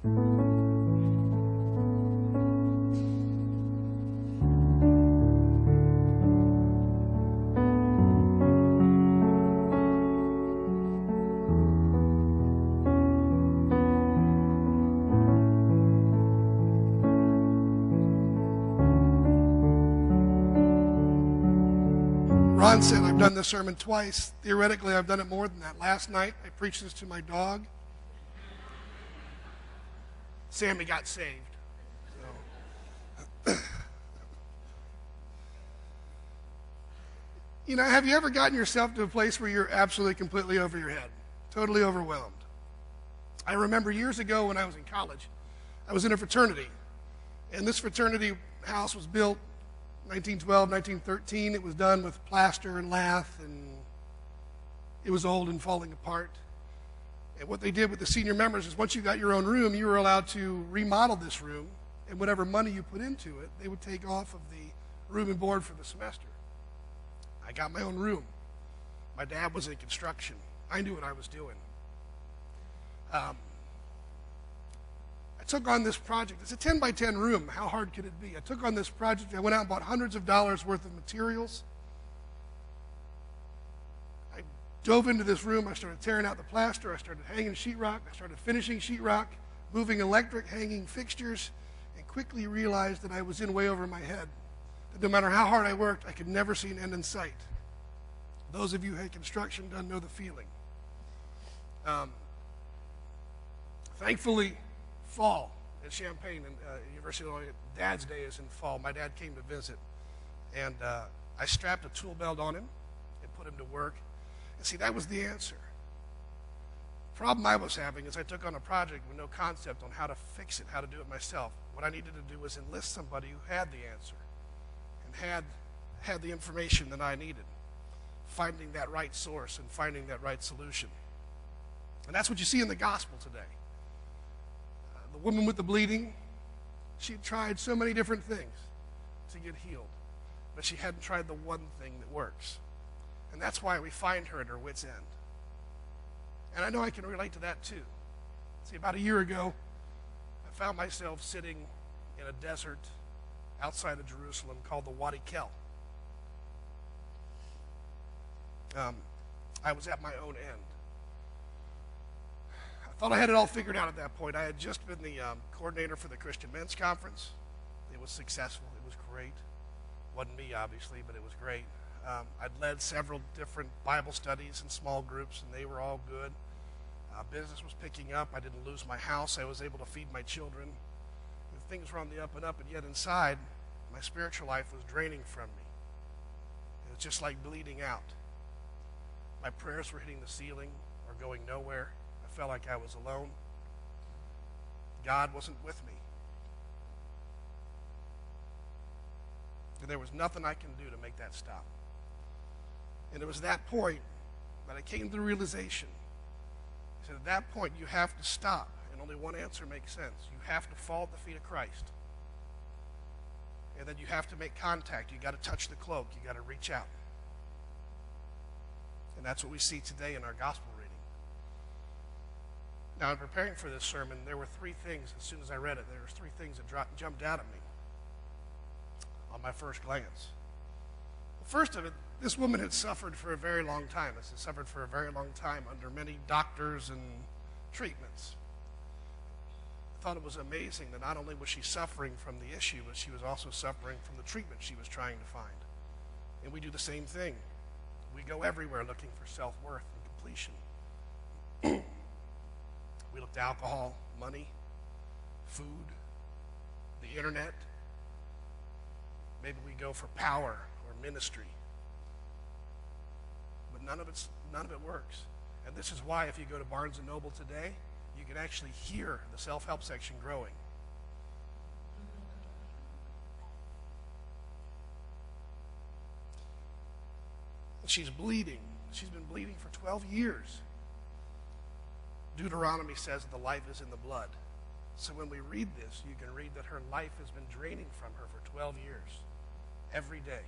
Ron said, I've done this sermon twice. Theoretically, I've done it more than that. Last night, I preached this to my dog. Sammy got saved. So. You know, have you ever gotten yourself to a place where you're absolutely, completely over your head, totally overwhelmed? I remember years ago when I was in college, I was in a fraternity, and this fraternity house was built 1912, 1913. It was done with plaster and lath, and it was old and falling apart. And what they did with the senior members is once you got your own room, you were allowed to remodel this room, and whatever money you put into it, they would take off of the room and board for the semester. I got my own room. My dad was in construction. I knew what I was doing. I took on this project. It's a 10 by 10 room. How hard could it be? I took on this project. I went out and bought hundreds of dollars worth of materials. I dove into this room. I started tearing out the plaster. I started hanging sheetrock. I started finishing sheetrock, moving electric, hanging fixtures, and quickly realized that I was in way over my head. That no matter how hard I worked, I could never see an end in sight. Those of you who had construction done know the feeling. Thankfully, fall at Champaign and University of Illinois, Dad's Day is in fall. My dad came to visit, and I strapped a tool belt on him and put him to work. And see, that was the answer. The problem I was having is I took on a project with no concept on how to fix it, how to do it myself. What I needed to do was enlist somebody who had the answer and had the information that I needed, finding that right source and finding that right solution. And that's what you see in the gospel today. The woman with the bleeding, she had tried so many different things to get healed, but she hadn't tried the one thing that works. And that's why we find her at her wit's end. And I know I can relate to that too. See, about a year ago, I found myself sitting in a desert outside of Jerusalem called the Wadi Kel. I was at my own end. I thought I had it all figured out at that point. I had just been the coordinator for the Christian Men's Conference. It was successful. It was great. Wasn't me, obviously, but it was great. I'd led several different Bible studies in small groups, and they were all good. Business was picking up. I didn't lose my house. I was able to feed my children. And things were on the up and up, and yet inside, my spiritual life was draining from me. It was just like bleeding out. My prayers were hitting the ceiling or going nowhere. I felt like I was alone. God wasn't with me. And there was nothing I can do to make that stop. And it was that point that I came to the realization. He said, at that point, you have to stop, and only one answer makes sense. You have to fall at the feet of Christ. And then you have to make contact. You got to touch the cloak. You got to reach out. And that's what we see today in our gospel reading. Now, in preparing for this sermon, there were three things, as soon as I read it, there were three things that jumped out at me on my first glance. The first of it, this woman had suffered for a very long time. Has suffered for a very long time under many doctors and treatments. I thought it was amazing that not only was she suffering from the issue, but she was also suffering from the treatment she was trying to find. And we do the same thing. We go everywhere looking for self-worth and completion. We look to alcohol, money, food, the internet. Maybe we go for power or ministry. But none of it works. And this is why if you go to Barnes & Noble today, you can actually hear the self-help section growing. And she's bleeding. She's been bleeding for 12 years. Deuteronomy says that the life is in the blood. So when we read this, you can read that her life has been draining from her for 12 years. Every day.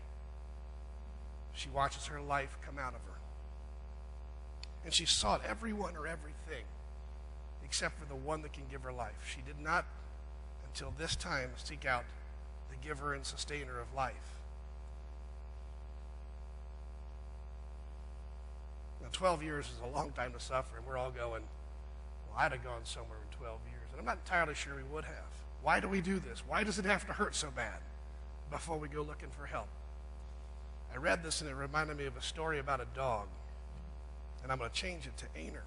She watches her life come out of her. And she sought everyone or everything, except for the one that can give her life. She did not, until this time, seek out the giver and sustainer of life. Now, 12 years is a long time to suffer, and we're all going, well, I'd have gone somewhere in 12 years. And I'm not entirely sure we would have. Why do we do this? Why does it have to hurt so bad before we go looking for help? I read this, and it reminded me of a story about a dog. And I'm going to change it to Aner.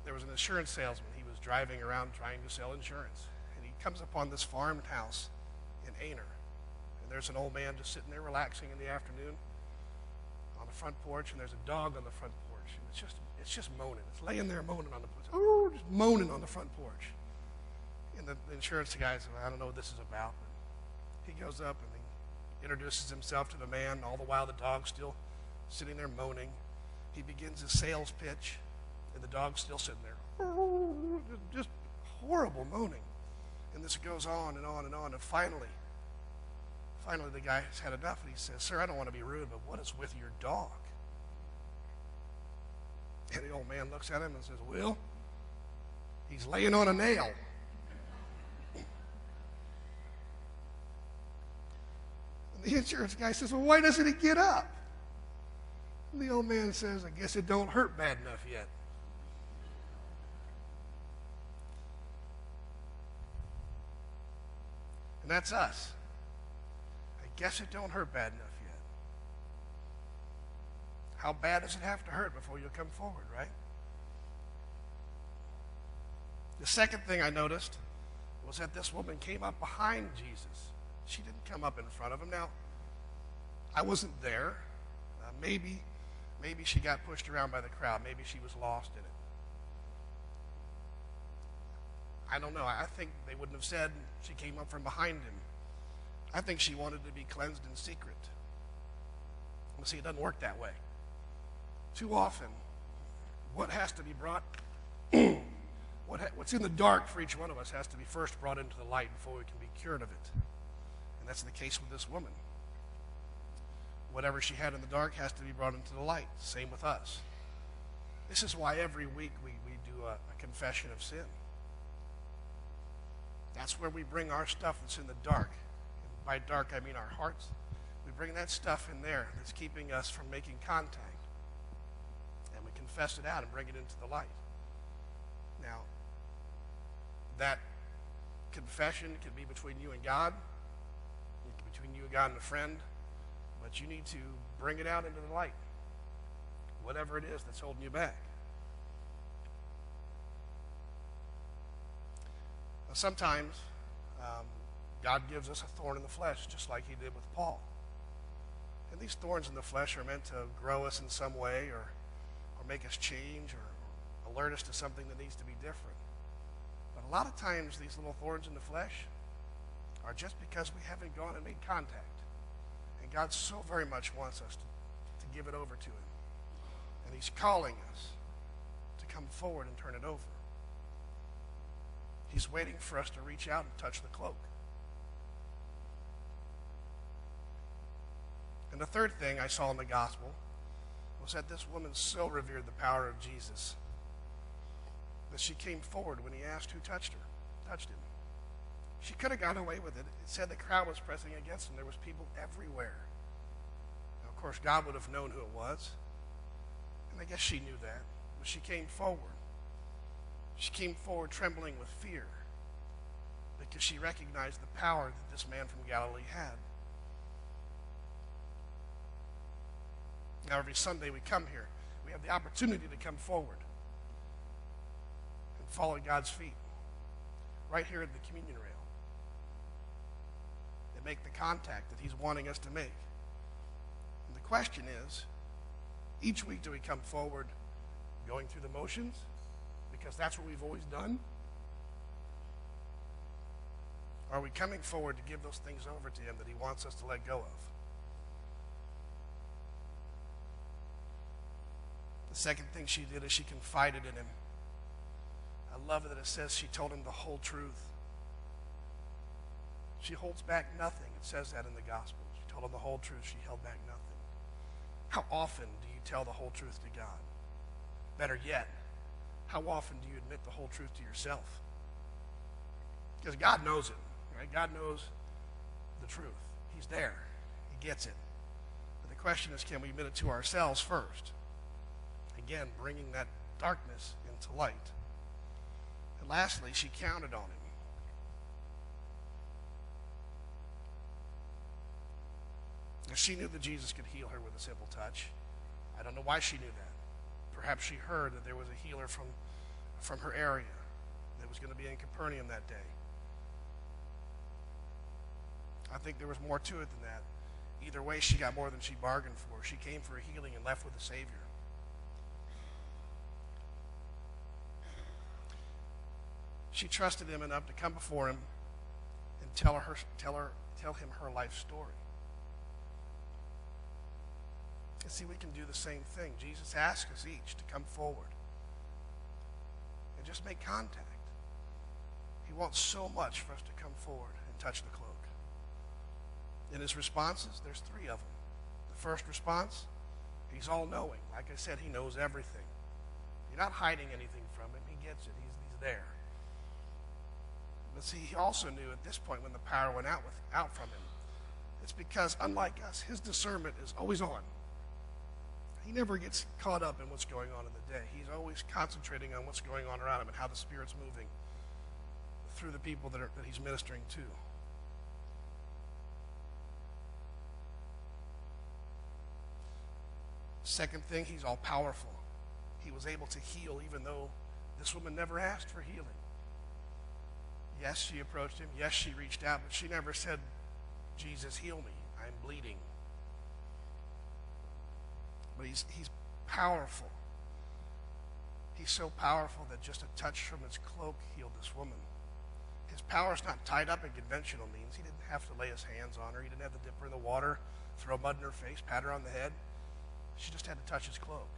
There was an insurance salesman. He was driving around trying to sell insurance. And he comes upon this farmed house in Aner. And there's an old man just sitting there relaxing in the afternoon on the front porch, and there's a dog on the front porch. And it's just moaning. It's laying there moaning on the porch. Oh, just moaning on the front porch. And the insurance guy says, I don't know what this is about. But he goes up and he introduces himself to the man. All the while the dog's still sitting there moaning. He begins his sales pitch, and the dog's still sitting there. Just horrible moaning. And this goes on and on and on. And finally the guy has had enough, and he says, sir, I don't want to be rude, but what is with your dog? And the old man looks at him and says, well, he's laying on a nail. And the insurance guy says, well, why doesn't he get up? And the old man says, I guess it don't hurt bad enough yet. And that's us. I guess it don't hurt bad enough yet. How bad does it have to hurt before you come forward, right? The second thing I noticed was that this woman came up behind Jesus. She didn't come up in front of him. Now, I wasn't there. Maybe she got pushed around by the crowd. Maybe she was lost in it. I don't know. I think they wouldn't have said she came up from behind him. I think she wanted to be cleansed in secret. Well, see, it doesn't work that way. Too often, what has to be brought, what's in the dark for each one of us has to be first brought into the light before we can be cured of it. And that's the case with this woman. Whatever she had in the dark has to be brought into the light. Same with us. This is why every week we do a confession of sin. That's where we bring our stuff that's in the dark. And by dark, I mean our hearts. We bring that stuff in there that's keeping us from making contact. And we confess it out and bring it into the light. Now, that confession can be between you and God. It can be between you and God and a friend. But you need to bring it out into the light. Whatever it is that's holding you back. Now, sometimes God gives us a thorn in the flesh, just like he did with Paul. And these thorns in the flesh are meant to grow us in some way or make us change or alert us to something that needs to be different. But a lot of times these little thorns in the flesh are just because we haven't gone and made contact. And God so very much wants us to give it over to him. And he's calling us to come forward and turn it over. He's waiting for us to reach out and touch the cloak. And the third thing I saw in the gospel was that this woman so revered the power of Jesus that she came forward when he asked who touched him. She could have gotten away with it. It said the crowd was pressing against him. There was people everywhere. Now, of course, God would have known who it was. And I guess she knew that. But she came forward. She came forward trembling with fear because she recognized the power that this man from Galilee had. Now, every Sunday we come here, we have the opportunity to come forward and fall at God's feet right here at the communion rail and make the contact that he's wanting us to make. And the question is, each week do we come forward going through the motions because that's what we've always done? Or are we coming forward to give those things over to him that he wants us to let go of? The second thing she did is she confided in him. I love that it says she told him the whole truth. She holds back nothing. It says that in the gospel. She told him the whole truth. She held back nothing. How often do you tell the whole truth to God? Better yet, How often do you admit the whole truth to yourself? Because God knows it, right? God knows the truth. He's there. He gets it. But the question is, can we admit it to ourselves first? Again, bringing that darkness into light. And lastly, she counted on him. And she knew that Jesus could heal her with a simple touch. I don't know why she knew that. Perhaps she heard that there was a healer from her area that was going to be in Capernaum that day. I think there was more to it than that. Either way, she got more than she bargained for. She came for a healing and left with a Savior. She trusted him enough to come before him and tell him her life story. And see, we can do the same thing. Jesus asks us each to come forward and just make contact. He wants so much for us to come forward and touch the cloak. In his responses, there's 3 of them. The first response, he's all-knowing. Like I said, he knows everything. You're not hiding anything from him. He gets it. He's there. But see, he also knew at this point when the power went out from him, it's because, unlike us, his discernment is always on. He never gets caught up in what's going on in the day. He's always concentrating on what's going on around him and how the Spirit's moving through the people that he's ministering to. Second thing, he's all powerful. He was able to heal even though this woman never asked for healing. Yes, she approached him. Yes, she reached out, but she never said, Jesus, heal me. I'm bleeding. But he's powerful. He's so powerful that just a touch from his cloak healed this woman. His power's not tied up in conventional means. He didn't have to lay his hands on her. He didn't have to dip her in the water, throw mud in her face, pat her on the head. She just had to touch his cloak.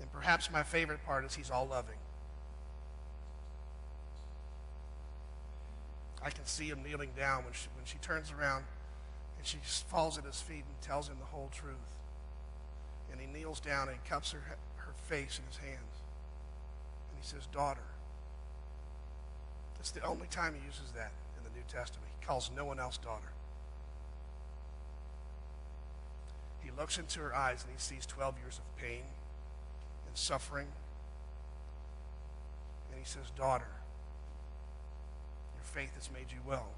And perhaps my favorite part is he's all loving. I can see him kneeling down when she turns around and she falls at his feet and tells him the whole truth. And he kneels down and he cups her face in his hands. And he says, daughter. It's the only time he uses that in the New Testament. He calls no one else daughter. He looks into her eyes and he sees 12 years of pain and suffering. And he says, daughter, your faith has made you well.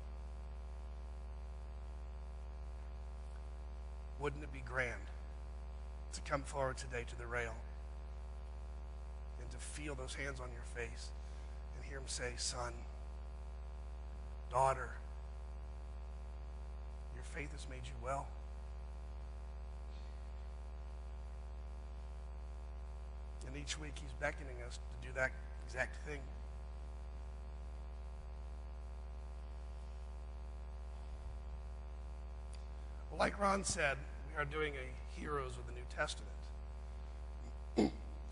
Wouldn't it be grand to come forward today to the rail and to feel those hands on your face and hear him say, son, daughter, your faith has made you well. And each week he's beckoning us to do that exact thing. Well, like Ron said, we are doing a Heroes of the New Testament.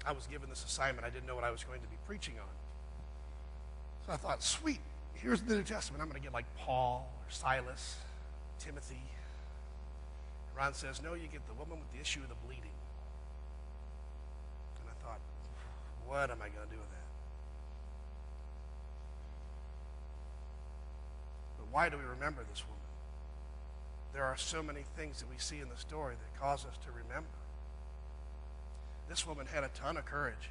I was given this assignment. I didn't know what I was going to be preaching on. So I thought, sweet, here's the New Testament. I'm going to get like Paul or Silas, Timothy. Ron says, no, you get the woman with the issue of the bleeding. And I thought, what am I going to do with that? But why do we remember this woman? There are so many things that we see in the story that cause us to remember. This woman had a ton of courage.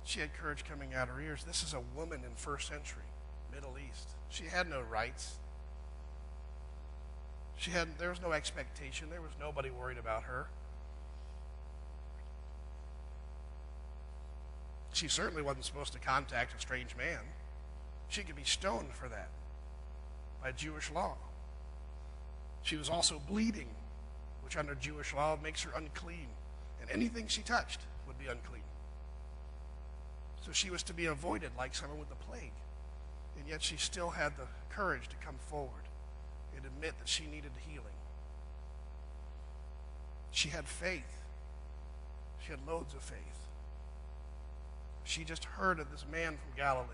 She had courage coming out her ears. This is a woman in first century, Middle East. She had no rights. There was no expectation. There was nobody worried about her. She certainly wasn't supposed to contact a strange man. She could be stoned for that by Jewish law. She was also bleeding, which under Jewish law makes her unclean. And anything she touched would be unclean. So she was to be avoided like someone with the plague. And yet she still had the courage to come forward and admit that she needed healing. She had faith. She had loads of faith. She just heard of this man from Galilee,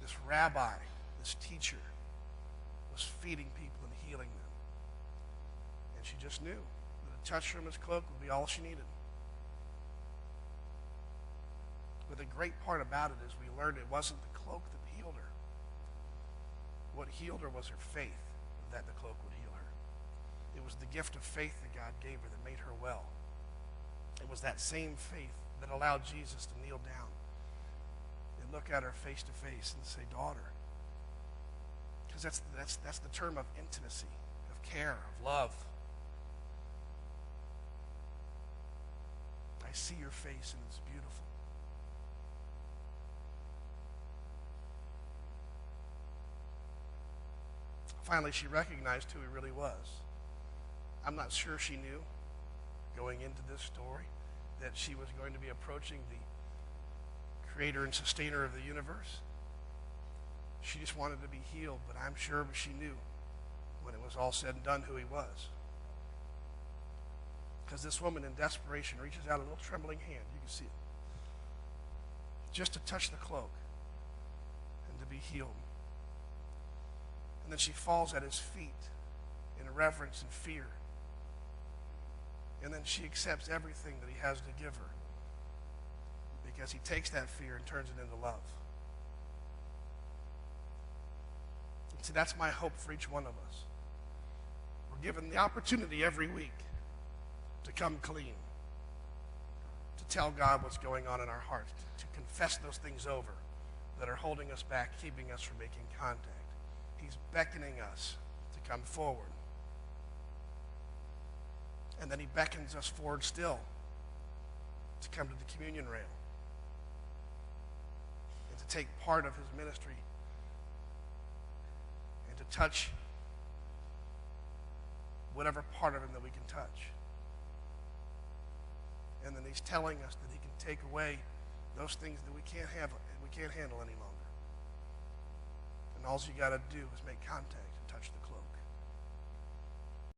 this rabbi, this teacher, was feeding people and healing them. And she just knew that a touch from his cloak would be all she needed. But the great part about it is we learned it wasn't the cloak that healed her. What healed her was her faith that the cloak would heal her. It was the gift of faith that God gave her that made her well. It was that same faith that allowed Jesus to kneel down and look at her face to face and say, daughter. Because that's the term of intimacy, of care, of love. I see your face and it's beautiful. Finally, she recognized who he really was. I'm not sure she knew going into this story that she was going to be approaching the creator and sustainer of the universe. She just wanted to be healed, but I'm sure she knew when it was all said and done who he was. Because this woman in desperation reaches out a little trembling hand, you can see it, just to touch the cloak and to be healed. And then she falls at his feet in reverence and fear. And then she accepts everything that he has to give her, because he takes that fear and turns it into love. And see, that's my hope for each one of us. We're given the opportunity every week to come clean, to tell God what's going on in our hearts, to confess those things over that are holding us back, keeping us from making contact. He's beckoning us to come forward. And then he beckons us forward still to come to the communion rail and to take part of his ministry and to touch whatever part of him that we can touch. And then he's telling us that he can take away those things that we can't handle any longer. And all you got to do is make contact.